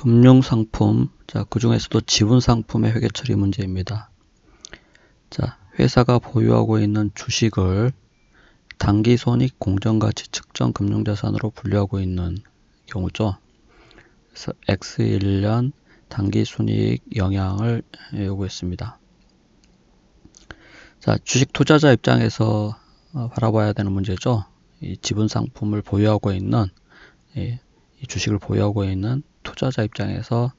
금융상품, 그 중에서도 지분상품의 회계처리 문제입니다. 회사가 보유하고 있는 주식을 당기손익 공정가치 측정 금융자산으로 분류하고 있는 경우죠. 그래서 X1년 당기순이익 영향을 요구했습니다. 주식 투자자 입장에서 바라봐야 되는 문제죠. 이 지분상품을 보유하고 있는 이 주식을 보유하고 있는 투자자 입장에서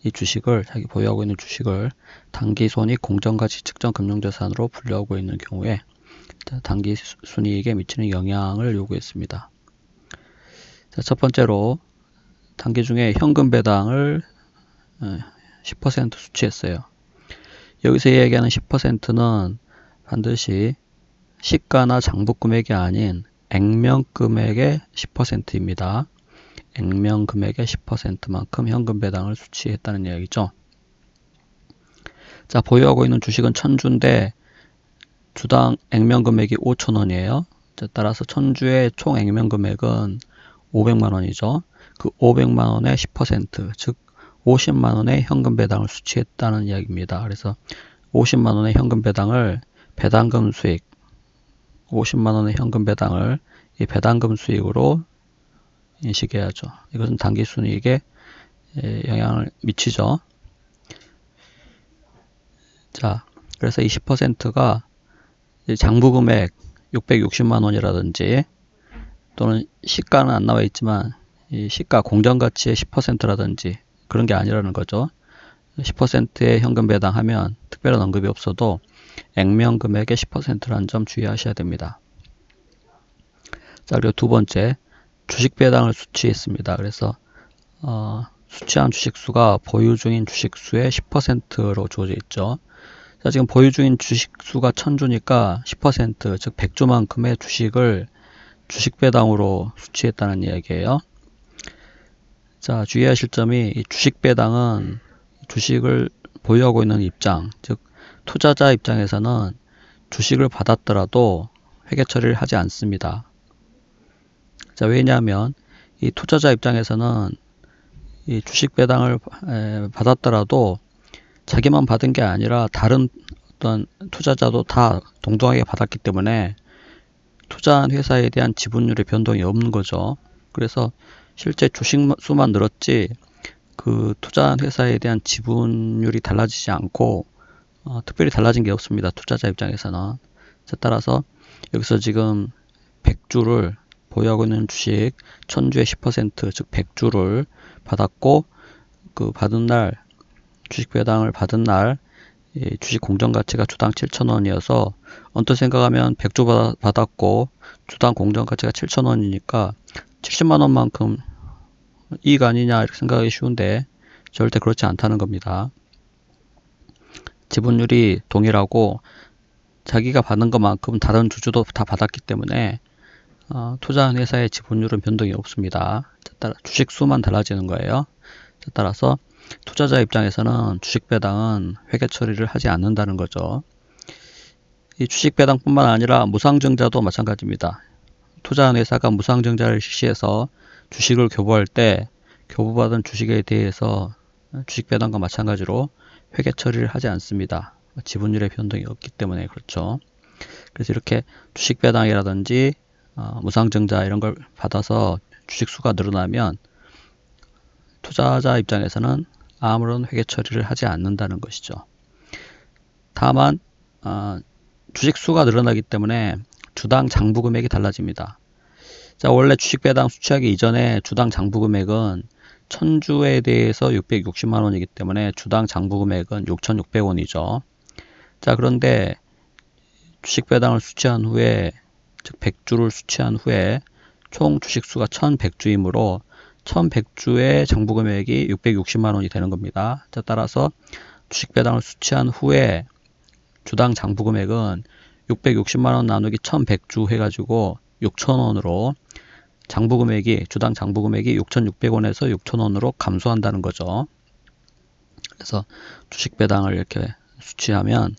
이 주식을 자기 보유하고 있는 주식을 당기손익 공정가치 측정 금융자산으로 분류하고 있는 경우에 당기순이익에 미치는 영향을 요구했습니다. 첫 번째로 당기 중에 현금 배당을 10% 수취했어요. 여기서 얘기하는 10%는 반드시 시가나 장부금액이 아닌 액면금액의 10%입니다. 액면금액의 10%만큼 현금 배당을 수취했다는 이야기죠. 보유하고 있는 주식은 1000주인데 주당 액면금액이 5,000원이에요. 따라서 1000주의 총 액면금액은 500만원이죠. 그 500만원의 10%, 즉 50만원의 현금 배당을 수취했다는 이야기입니다. 그래서 50만원의 현금 배당을 배당금 수익, 50만원의 현금 배당을 이 배당금 수익으로 인식해야죠. 이것은 당기순이익에 영향을 미치죠. 그래서 이 10%가 장부금액 660만원이라든지 또는 시가는 안 나와 있지만 이 시가 공정가치의 10%라든지 그런 게 아니라는 거죠. 10%의 현금 배당하면 특별한 언급이 없어도 액면금액의 10%라는 점 주의하셔야 됩니다. 그리고 두 번째, 주식 배당을 수취했습니다. 그래서 수취한 주식수가 보유 중인 주식수의 10%로 주어져 있죠. 지금 보유 중인 주식수가 1000주니까 10%, 즉 100주만큼의 주식을 주식 배당으로 수취했다는 이야기예요. 주의하실 점이 이 주식 배당은 주식을 보유하고 있는 입장, 즉 투자자 입장에서는 주식을 받았더라도 회계 처리를 하지 않습니다. 왜냐하면 이 투자자 입장에서는 이 주식 배당을 받았더라도 자기만 받은 게 아니라 다른 어떤 투자자도 다 동등하게 받았기 때문에 투자한 회사에 대한 지분율의 변동이 없는 거죠. 그래서 실제 주식 수만 늘었지 그 투자한 회사에 대한 지분율이 달라지지 않고 특별히 달라진 게 없습니다. 투자자 입장에서는. 따라서 여기서 지금 100주를 보유하고 있는 주식 1000주의 10%, 즉 100주를 받았고 그 받은 날 주식 배당을 받은 날 주식 공정가치가 주당 7,000원이어서 언뜻 생각하면 100주 받았고 주당 공정가치가 7,000원이니까 70만원만큼 이익 아니냐 이렇게 생각하기 쉬운데 절대 그렇지 않다는 겁니다. 지분율이 동일하고 자기가 받은 것만큼 다른 주주도 다 받았기 때문에 투자한 회사의 지분율은 변동이 없습니다. 따라 주식 수만 달라지는 거예요. 따라서 투자자 입장에서는 주식 배당은 회계 처리를 하지 않는다는 거죠. 이 주식 배당뿐만 아니라 무상증자도 마찬가지입니다. 투자한 회사가 무상증자를 실시해서 주식을 교부할 때 교부받은 주식에 대해서 주식 배당과 마찬가지로 회계 처리를 하지 않습니다. 지분율의 변동이 없기 때문에 그렇죠. 그래서 이렇게 주식 배당이라든지 무상증자 이런 걸 받아서 주식 수가 늘어나면 투자자 입장에서는 아무런 회계 처리를 하지 않는다는 것이죠. 다만 주식 수가 늘어나기 때문에 주당 장부 금액이 달라집니다. 원래 주식 배당 수취하기 이전에 주당 장부 금액은 1000주에 대해서 660만원이기 때문에 주당 장부 금액은 6,600원이죠. 그런데 주식 배당을 수취한 후에, 즉 100주를 수취한 후에 총 주식수가 1100주이므로 1100주의 장부 금액이 660만원이 되는 겁니다. 따라서 주식 배당을 수취한 후에 주당 장부 금액은 660만원 나누기 1100주 해가지고 6,000원으로 주당 장부 금액이 6,600원에서 6,000원으로 감소한다는 거죠. 그래서 주식 배당을 이렇게 수취하면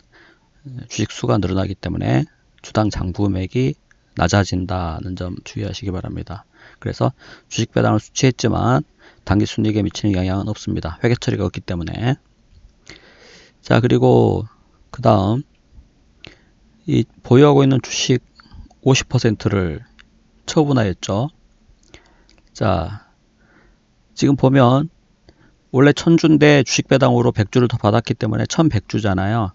주식 수가 늘어나기 때문에 주당 장부 금액이 낮아진다는 점 주의하시기 바랍니다. 그래서 주식 배당을 수취했지만 당기순이익에 미치는 영향은 없습니다. 회계 처리가 없기 때문에. 자, 그리고 그 다음 이 보유하고 있는 주식 50%를 처분하였죠. 자, 지금 보면 원래 1000주인데 주식 배당으로 100주를 더 받았기 때문에 1100주잖아요.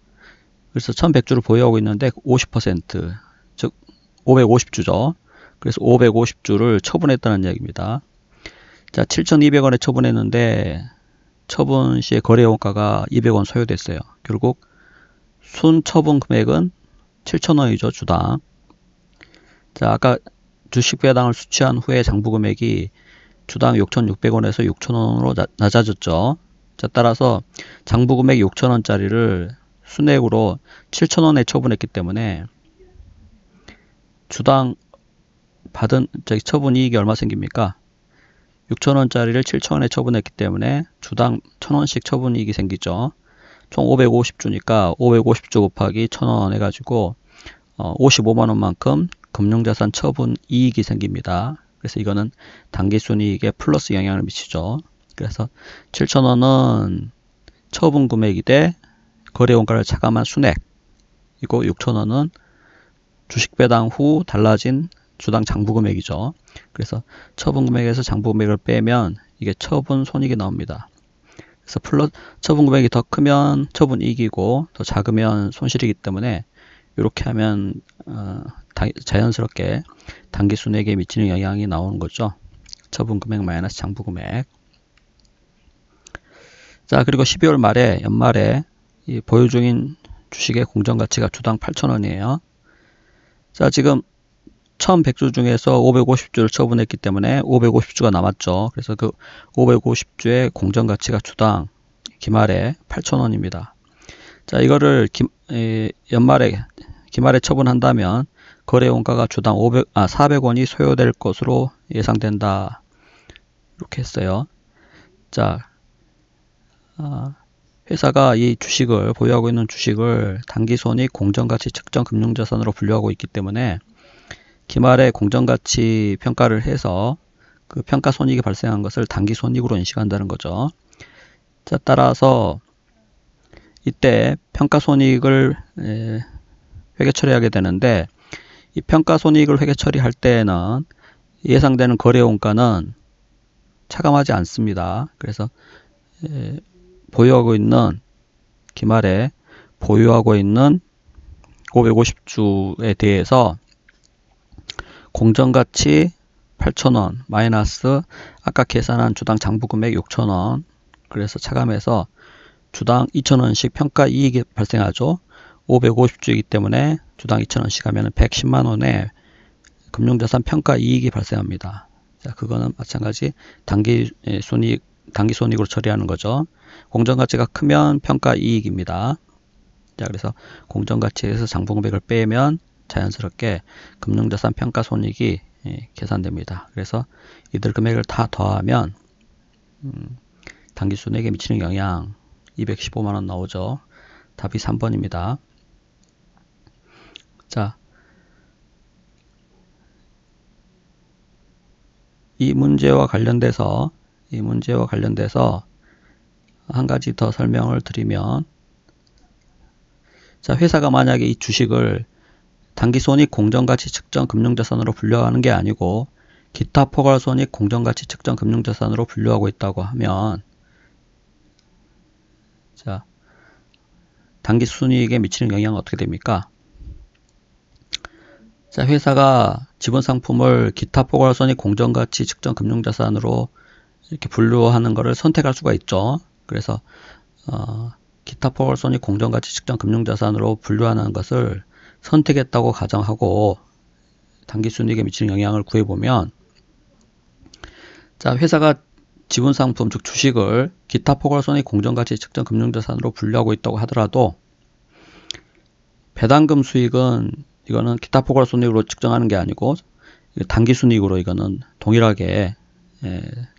그래서 1100주를 보유하고 있는데 50%, 즉 550주죠. 그래서 550주를 처분했다는 이야기입니다. 자, 7,200원에 처분했는데 처분 시에 거래원가가 200원 소요됐어요. 결국 순 처분 금액은 7,000원이죠, 주당. 자, 아까 주식 배당을 수취한 후에 장부 금액이 주당 6,600원에서 6,000원으로 낮아졌죠. 자, 따라서 장부 금액 6,000원짜리를 순액으로 7,000원에 처분했기 때문에 주당 받은 처분 이익이 얼마 생깁니까? 6,000원짜리를 7,000원에 처분했기 때문에 주당 1,000원씩 처분 이익이 생기죠. 총 550주니까 550주 곱하기 1,000원 해가지고 55만원만큼 금융자산 처분 이익이 생깁니다. 그래서 이거는 당기순이익에 플러스 영향을 미치죠. 그래서 7,000원은 처분 금액이 돼 거래원가를 차감한 순액이고 6,000원은 주식 배당 후 달라진 주당 장부 금액이죠. 그래서 처분 금액에서 장부 금액을 빼면 이게 처분 손익이 나옵니다. 그래서 처분 금액이 더 크면 처분 이익이고 더 작으면 손실이기 때문에 이렇게 하면 자연스럽게 당기순이익에 미치는 영향이 나오는 거죠. 처분 금액 마이너스 장부 금액. 자, 그리고 12월 말에 연말에 이 보유 중인 주식의 공정가치가 주당 8,000원이에요. 자, 지금 1100주 중에서 550주를 처분했기 때문에 550주가 남았죠. 그래서 그 550주의 공정가치가 주당 기말에 8,000원입니다. 자, 이거를 기말에 처분한다면 거래원가가 주당 400원이 소요될 것으로 예상된다. 이렇게 했어요. 자, 회사가 이 주식을 보유하고 있는 주식을 당기손익 공정가치 측정 금융자산으로 분류하고 있기 때문에 기말에 공정가치 평가를 해서 그 평가손익이 발생한 것을 당기손익으로 인식한다는 거죠. 자, 따라서 이때 평가손익을 회계 처리하게 되는데 이 평가손익을 회계 처리할 때에는 예상되는 거래원가는 차감하지 않습니다. 그래서 기말에 보유하고 있는 550주에 대해서 공정가치 8,000원 마이너스 아까 계산한 주당 장부금액 6,000원 그래서 차감해서 주당 2,000원씩 평가 이익이 발생하죠. 550주이기 때문에 주당 2,000원씩 하면 110만원의 금융자산 평가 이익이 발생합니다. 자, 그거는 마찬가지 당기손익으로 처리하는 거죠. 공정가치가 크면 평가 이익입니다. 자, 그래서 공정가치에서 장부금액을 빼면 자연스럽게 금융자산 평가손익이 계산됩니다. 그래서 이들 금액을 다 더하면 당기순이익에 미치는 영향 215만원 나오죠. 답이 3번입니다. 자, 이 문제와 관련돼서 한 가지 더 설명을 드리면, 자, 회사가 만약에 이 주식을 당기손익 공정가치 측정 금융자산으로 분류하는 게 아니고 기타 포괄손익 공정가치 측정 금융자산으로 분류하고 있다고 하면, 자, 당기순이익에 미치는 영향은 어떻게 됩니까? 자, 회사가 지분상품을 기타 포괄손익 공정가치 측정 금융자산으로 이렇게 분류하는 것을 선택할 수가 있죠. 그래서 기타 포괄손익 공정가치 측정 금융자산으로 분류하는 것을 선택했다고 가정하고 당기순이익에 미치는 영향을 구해보면, 자, 회사가 지분상품 즉 주식을 기타 포괄손익 공정가치 측정 금융자산으로 분류하고 있다고 하더라도 배당금 수익은 이거는 기타 포괄손익으로 측정하는 게 아니고 당기순이익으로 이거는 동일하게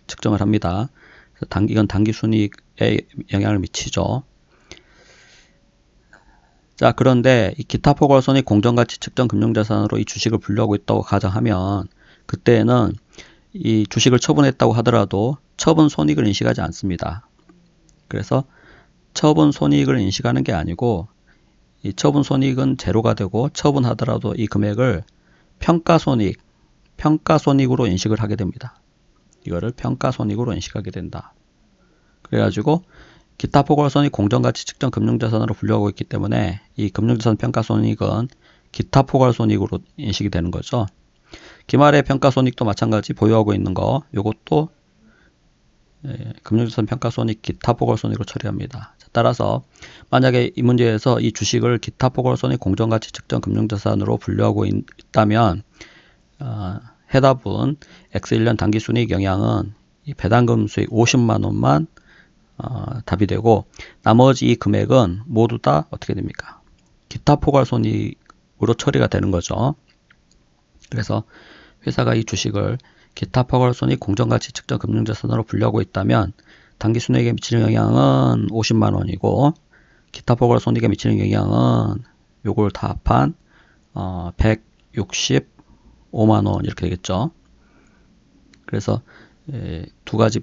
측정을 합니다. 그래서 이건 당기순이익에 영향을 미치죠. 자, 그런데 이 기타 포괄손익 공정가치 측정 금융자산으로 이 주식을 분류하고 있다고 가정하면 그때는 이 주식을 처분했다고 하더라도 처분 손익을 인식하지 않습니다. 그래서 처분 손익을 인식하는 게 아니고 이 처분 손익은 제로가 되고 처분하더라도 이 금액을 평가손익으로 인식을 하게 됩니다. 이거를 평가손익으로 인식하게 된다. 그래가지고 기타 포괄손익 공정가치 측정 금융자산으로 분류하고 있기 때문에 이 금융자산 평가손익은 기타 포괄손익으로 인식이 되는 거죠. 기말의 평가손익도 마찬가지 보유하고 있는 거 요것도 금융자산 평가손익 기타 포괄손익으로 처리합니다. 따라서 만약에 이 문제에서 이 주식을 기타 포괄손익 공정가치 측정 금융자산으로 분류하고 있다면 해답은 X1년 당기순이익 영향은 이 배당금 수익 50만원만 답이 되고 나머지 이 금액은 모두 다 어떻게 됩니까? 기타 포괄손익으로 처리가 되는 거죠. 그래서 회사가 이 주식을 기타 포괄손익 공정가치 측정 금융자산으로 분류하고 있다면 당기순이익에 미치는 영향은 50만원이고 기타 포괄손익에 미치는 영향은 요걸 다 합한 165만원 이렇게 되겠죠. 그래서 두 가지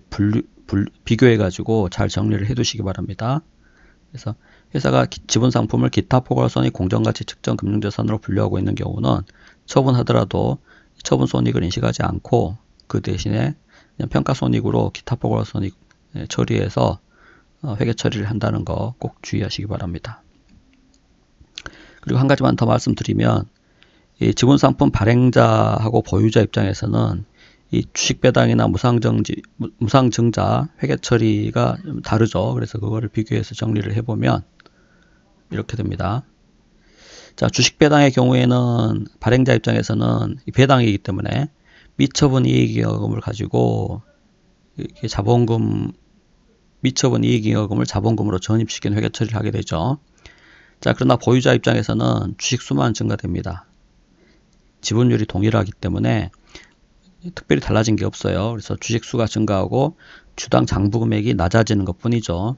비교해 가지고 잘 정리를 해 두시기 바랍니다. 그래서 회사가 지분상품을 기타 포괄손익 공정가치 측정 금융자산으로 분류하고 있는 경우는 처분하더라도 처분손익을 인식하지 않고 그 대신에 그냥 평가손익으로 기타 포괄손익 처리해서 회계 처리를 한다는 거 꼭 주의하시기 바랍니다. 그리고 한 가지만 더 말씀드리면 이 지분상품 발행자하고 보유자 입장에서는 이 주식배당이나 무상증자 회계 처리가 좀 다르죠. 그래서 그거를 비교해서 정리를 해보면 이렇게 됩니다. 자, 주식배당의 경우에는 발행자 입장에서는 배당이기 때문에 미처분 이익잉여금을 가지고 이렇게 미처분 이익잉여금을 자본금으로 전입시킨 회계 처리를 하게 되죠. 자, 그러나 보유자 입장에서는 주식수만 증가됩니다. 지분율이 동일하기 때문에 특별히 달라진 게 없어요. 그래서 주식수가 증가하고 주당 장부금액이 낮아지는 것 뿐이죠.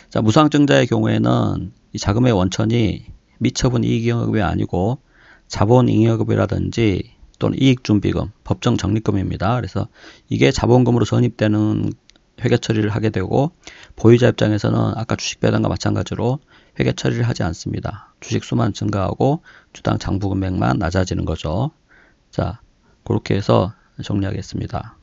자, 무상증자의 경우에는 이 자금의 원천이 미처분 이익잉여금이 아니고 자본잉여금이라든지 또는 이익준비금, 법정 적립금입니다. 그래서 이게 자본금으로 전입되는 회계 처리를 하게 되고 보유자 입장에서는 아까 주식배당과 마찬가지로 회계 처리를 하지 않습니다. 주식수만 증가하고 주당 장부금액만 낮아지는 거죠. 자, 그렇게 해서 정리하겠습니다.